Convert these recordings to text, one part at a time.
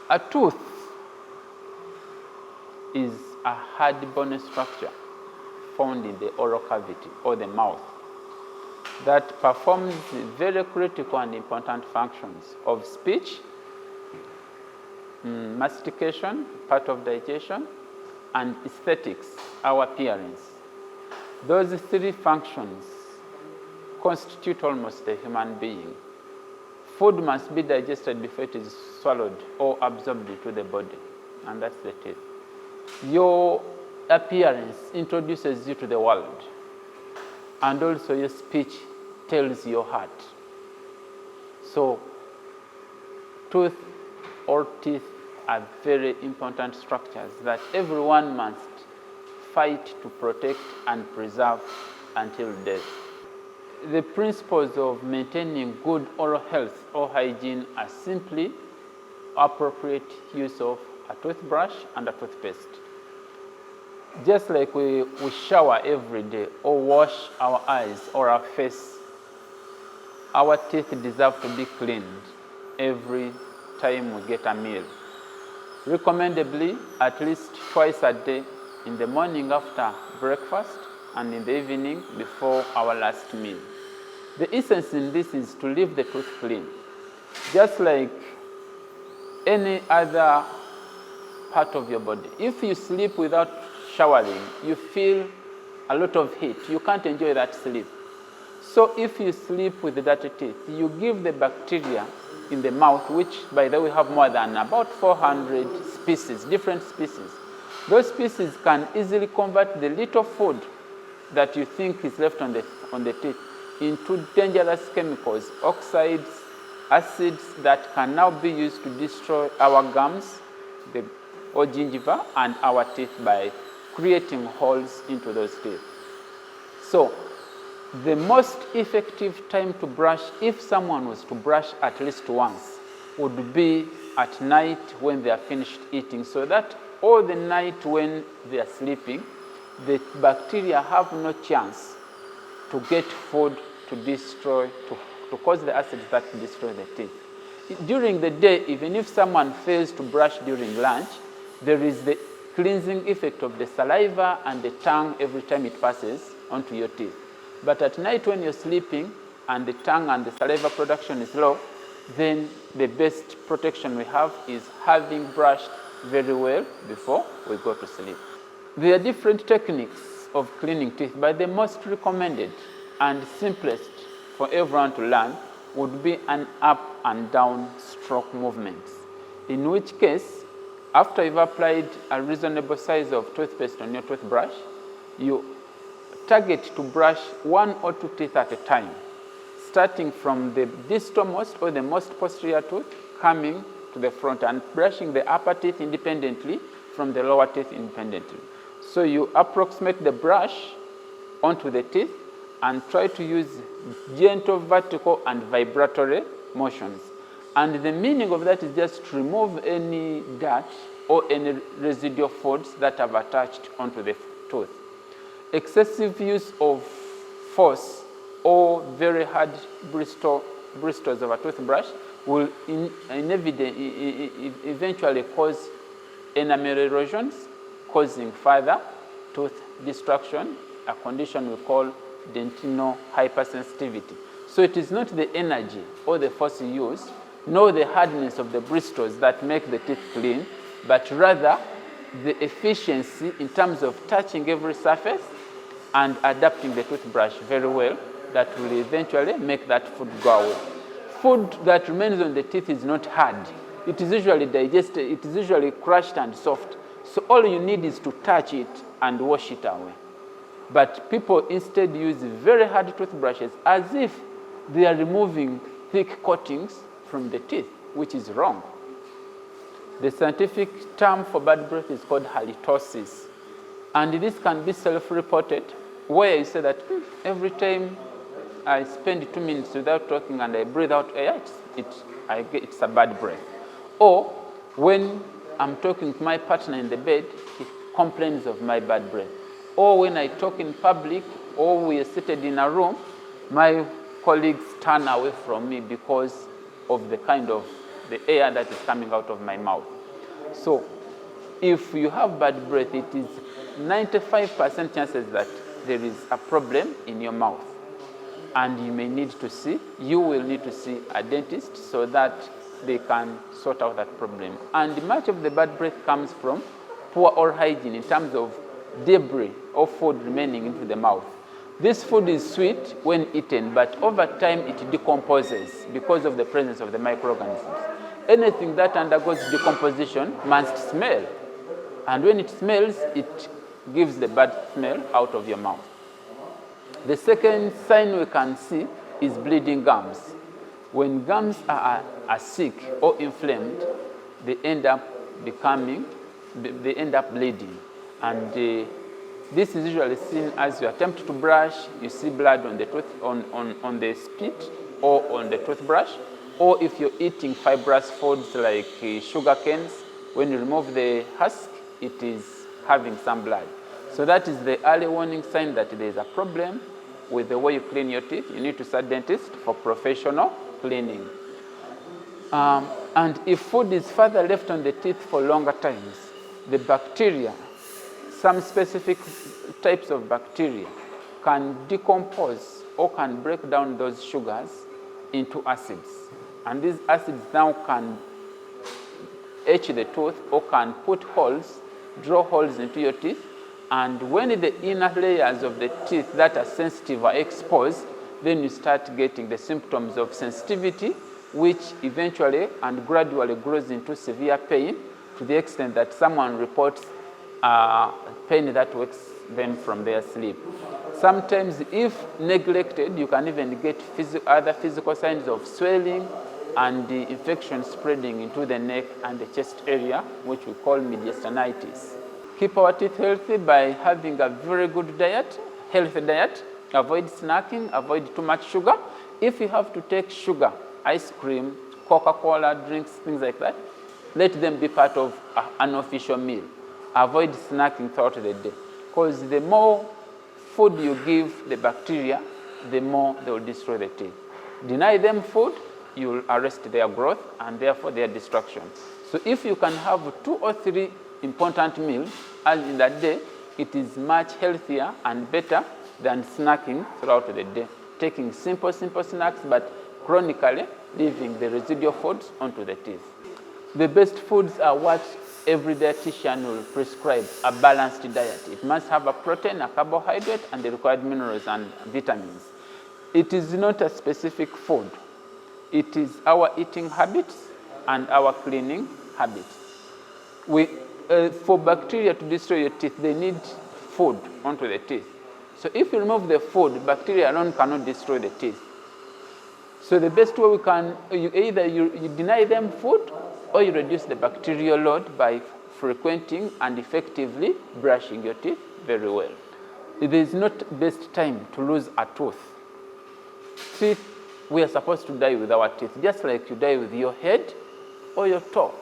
A tooth is a hard bony structure found in the oral cavity or the mouth that performs very critical and important functions of speech, mastication, part of digestion, and aesthetics, our appearance. Those three functions constitute almost a human being. Food must be digested before it is swallowed or absorbed into the body, and that's the teeth. Your appearance introduces you to the world, and also your speech tells your heart. So, tooth or teeth are very important structures that everyone must fight to protect and preserve until death. The principles of maintaining good oral health or hygiene are simply appropriate use of a toothbrush and a toothpaste. Just like we shower every day or wash our eyes or our face, our teeth deserve to be cleaned every time we get a meal. Recommendably, at least twice a day, in the morning after breakfast and in the evening before our last meal. The essence in this is to leave the tooth clean. Just like any other part of your body. If you sleep without showering, you feel a lot of heat. You can't enjoy that sleep. So if you sleep with dirty teeth, you give the bacteria in the mouth, which by the way have more than about 400 species, different species. Those species can easily convert the little food that you think is left on the teeth into dangerous chemicals, oxides, acids that can now be used to destroy our gums or gingiva and our teeth by creating holes into those teeth. So, the most effective time to brush, if someone was to brush at least once, would be at night when they are finished eating, so that all the night when they are sleeping, the bacteria have no chance to get food to destroy, to cause the acids that destroy the teeth. During the day, even if someone fails to brush during lunch, there is the cleansing effect of the saliva and the tongue every time it passes onto your teeth. But at night when you're sleeping and the tongue and the saliva production is low, then the best protection we have is having brushed very well before we go to sleep. There are different techniques of cleaning teeth, but the most recommended and simplest for everyone to learn would be an up and down stroke movements, in which case, after you've applied a reasonable size of toothpaste on your toothbrush, you target to brush one or two teeth at a time, starting from the distalmost or the most posterior tooth, coming to the front and brushing the upper teeth independently from the lower teeth independently. So you approximate the brush onto the teeth and try to use gentle vertical and vibratory motions. And the meaning of that is just to remove any dirt or any residual foods that have attached onto the tooth. Excessive use of force or very hard bristles of a toothbrush will eventually cause enamel erosions, causing further tooth destruction, a condition we call dentinal hypersensitivity. So it is not the energy or the force you use, nor the hardness of the bristles that make the teeth clean, but rather the efficiency in terms of touching every surface and adapting the toothbrush very well that will eventually make that food go away. Food that remains on the teeth is not hard. It is usually digested, it is usually crushed and soft. So all you need is to touch it and wash it away. But people instead use very hard toothbrushes as if they are removing thick coatings from the teeth, which is wrong. The scientific term for bad breath is called halitosis. And this can be self-reported, where you say that every time I spend 2 minutes without talking and I breathe out air, it's a bad breath. Or when I'm talking to my partner in the bed, he complains of my bad breath. Or when I talk in public, or we are seated in a room, my colleagues turn away from me because of the kind of the air that is coming out of my mouth. So if you have bad breath, it is 95% chances that there is a problem in your mouth. And you will need to see a dentist so that they can sort out that problem. And much of the bad breath comes from poor oral hygiene in terms of debris or food remaining into the mouth. This food is sweet when eaten, but over time it decomposes because of the presence of the microorganisms. Anything that undergoes decomposition must smell. And when it smells, it gives the bad smell out of your mouth. The second sign we can see is bleeding gums. When gums are sick or inflamed, they end up bleeding. And this is usually seen as you attempt to brush, you see blood on the tooth, on the spit or on the toothbrush, or if you're eating fibrous foods like sugar canes, when you remove the husk, it is having some blood. So that is the early warning sign that there is a problem with the way you clean your teeth. You need to see a dentist for professional cleaning. And if food is further left on the teeth for longer times, the bacteria, some specific types of bacteria can decompose or can break down those sugars into acids. And these acids now can etch the tooth or can put holes, draw holes into your teeth. And when the inner layers of the teeth that are sensitive are exposed, then you start getting the symptoms of sensitivity, which eventually and gradually grows into severe pain to the extent that someone reports pain that wakes them from their sleep. Sometimes, if neglected, you can even get other physical signs of swelling and the infection spreading into the neck and the chest area, which we call mediastinitis. Keep our teeth healthy by having a very good diet, healthy diet. Avoid snacking, avoid too much sugar. If you have to take sugar, ice cream, Coca-Cola, drinks, things like that, let them be part of an official meal. Avoid snacking throughout the day, because the more food you give the bacteria, the more they will destroy the teeth. Deny them food, you will arrest their growth and therefore their destruction. So if you can have 2 or 3 important meals as in that day, it is much healthier and better than snacking throughout the day. Taking simple snacks, but chronically leaving the residual foods onto the teeth. The best foods are what every dietitian will prescribe: a balanced diet. It must have a protein, a carbohydrate, and the required minerals and vitamins. It is not a specific food. It is our eating habits and our cleaning habits. For bacteria to destroy your teeth, they need food onto the teeth. So if you remove the food, bacteria alone cannot destroy the teeth. So the best way either you deny them food, or you reduce the bacterial load by frequenting and effectively brushing your teeth very well. It is not best time to lose a tooth. Teeth, we are supposed to die with our teeth, just like you die with your head or your toe.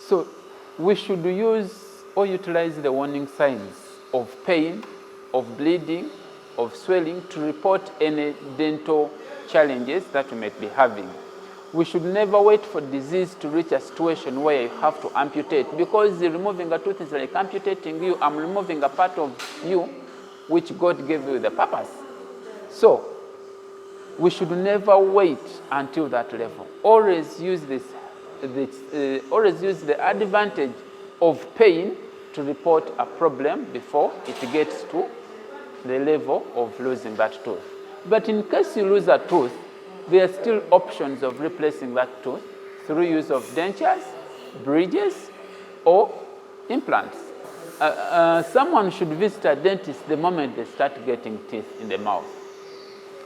So we should use or utilize the warning signs of pain, of bleeding, of swelling to report any dental challenges that we might be having. We should never wait for disease to reach a situation where you have to amputate, because removing a tooth is like amputating you. I'm removing a part of you which God gave you the purpose. So we should never wait until that level. Always use always use the advantage of pain to report a problem before it gets to the level of losing that tooth. But in case you lose a tooth, there are still options of replacing that tooth through use of dentures, bridges, or implants. Someone should visit a dentist the moment they start getting teeth in the mouth,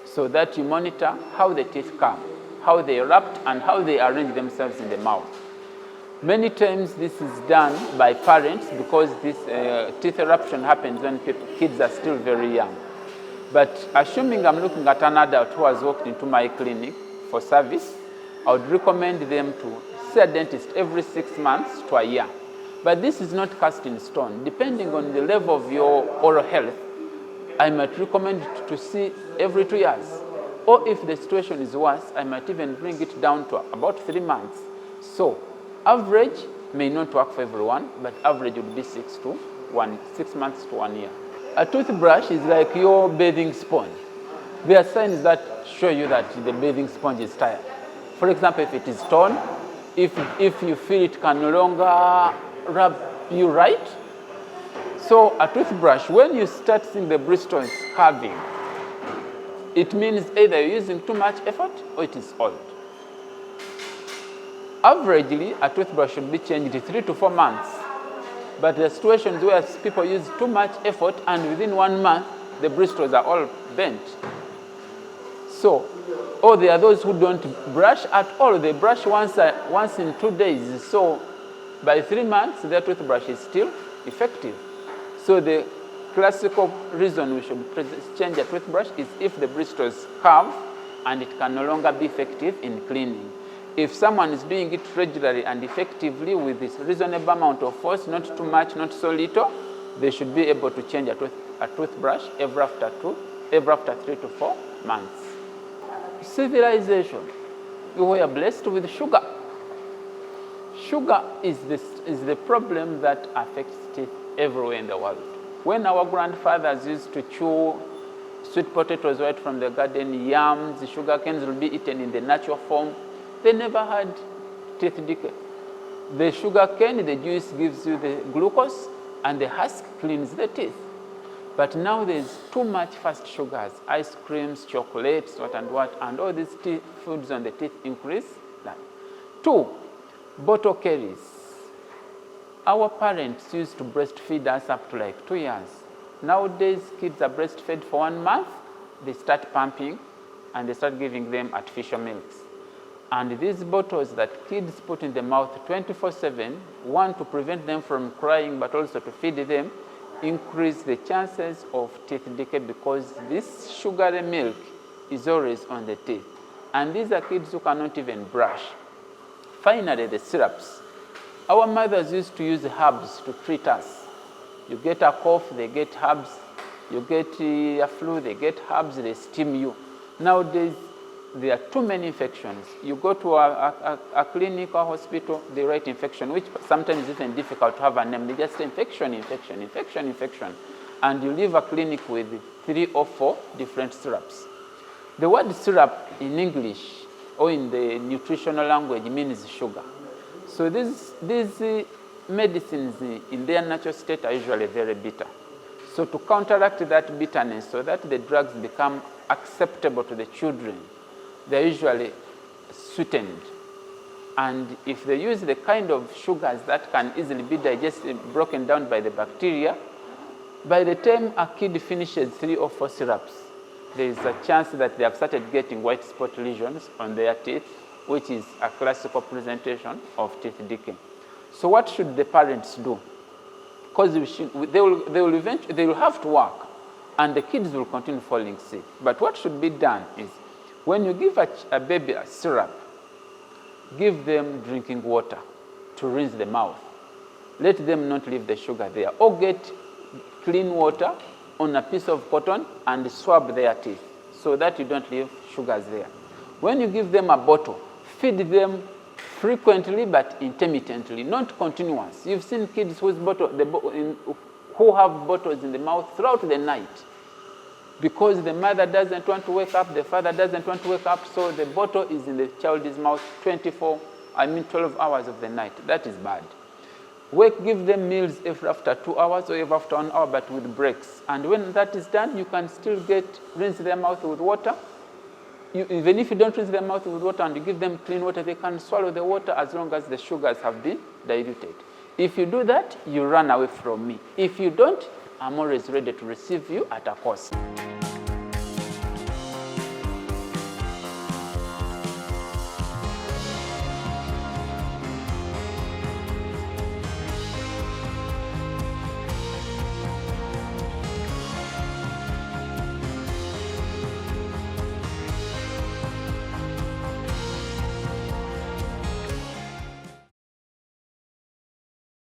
so that you monitor how the teeth come, how they erupt, and how they arrange themselves in the mouth. Many times this is done by parents, because this teeth eruption happens when kids are still very young. But assuming I'm looking at an adult who has walked into my clinic for service, I would recommend them to see a dentist every 6 months to a year. But this is not cast in stone. Depending on the level of your oral health, I might recommend to see every 2 years. Or if the situation is worse, I might even bring it down to about 3 months. So average may not work for everyone, but average would be 6 months to 1 year. A toothbrush is like your bathing sponge. There are signs that show you that the bathing sponge is tired. For example, if it is torn, if you feel it can no longer rub you right. So a toothbrush, when you start seeing the bristles curving, it means either you're using too much effort or it is old. Averagely, a toothbrush should be changed in 3 to 4 months. But there are situations where people use too much effort and within 1 month, the bristles are all bent. So, or there are those who don't brush at all. They brush once in 2 days. So by 3 months, their toothbrush is still effective. So the classical reason we should change a toothbrush is if the bristles curve and it can no longer be effective in cleaning. If someone is doing it regularly and effectively with this reasonable amount of force, not too much, not so little, they should be able to change a toothbrush every after 3 to 4 months. Civilization. We are blessed with sugar. Sugar is the problem that affects teeth everywhere in the world. When our grandfathers used to chew sweet potatoes right from the garden, yams, sugar canes will be eaten in the natural form, they never had teeth decay. The sugar cane, the juice gives you the glucose, and the husk cleans the teeth. But now there's too much fast sugars, ice creams, chocolates, and all these foods on the teeth increase that. 2, bottle caries. Our parents used to breastfeed us up to like 2 years. Nowadays, kids are breastfed for 1 month, they start pumping, and they start giving them artificial milks. And these bottles that kids put in the mouth 24/7, one, to prevent them from crying, but also to feed them, increase the chances of teeth decay because this sugary milk is always on the teeth. And these are kids who cannot even brush. Finally, the syrups. Our mothers used to use herbs to treat us. You get a cough, they get herbs. You get a flu, they get herbs, they steam you. Nowadays, there are too many infections. You go to a clinic or hospital, they write infection, which sometimes is even difficult to have a name. They just say infection. And you leave a clinic with 3 or 4 different syrups. The word syrup in English or in the nutritional language means sugar. So these medicines in their natural state are usually very bitter. So to counteract that bitterness so that the drugs become acceptable to the children, they're usually sweetened. And if they use the kind of sugars that can easily be digested, broken down by the bacteria, by the time a kid finishes 3 or 4 syrups, there is a chance that they have started getting white spot lesions on their teeth, which is a classical presentation of teeth decay. So what should the parents do? Because they will have to work, and the kids will continue falling sick. But what should be done is, when you give a baby a syrup, give them drinking water to rinse the mouth. Let them not leave the sugar there. Or get clean water on a piece of cotton and swab their teeth so that you don't leave sugars there. When you give them a bottle, feed them frequently but intermittently, not continuous. You've seen kids who have bottles in the mouth throughout the night because the mother doesn't want to wake up, the father doesn't want to wake up, so the bottle is in the child's mouth 12 hours of the night. That is bad. Give them meals every after 2 hours or every after 1 hour, but with breaks. And when that is done, you can still rinse their mouth with water. Even if you don't rinse their mouth with water and you give them clean water, they can swallow the water as long as the sugars have been diluted. If you do that, you run away from me. If you don't, I'm always ready to receive you at a cost.